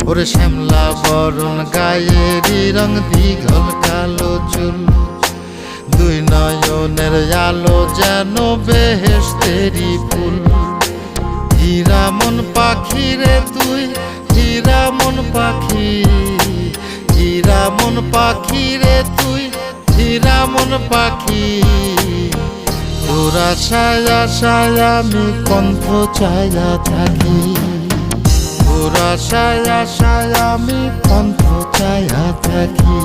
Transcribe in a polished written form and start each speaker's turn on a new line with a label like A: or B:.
A: ওরে শ্যামলা বরণ গায়েরই রং, দীঘল কালো চুল, দুই নয়নের আলো যেন বেহেশতেরি ফুল। হীরা মন পাখি রে তুই, হীরা মন পাখি, হীরা মন পাখি রে তুই, হীরা মন পাখি। তোর আশায় আশায় আমি কণ্ঠ চাইয়া থাকি, তোর আশায় আশায় আমি কণ্ঠ চাইয়া থাকি।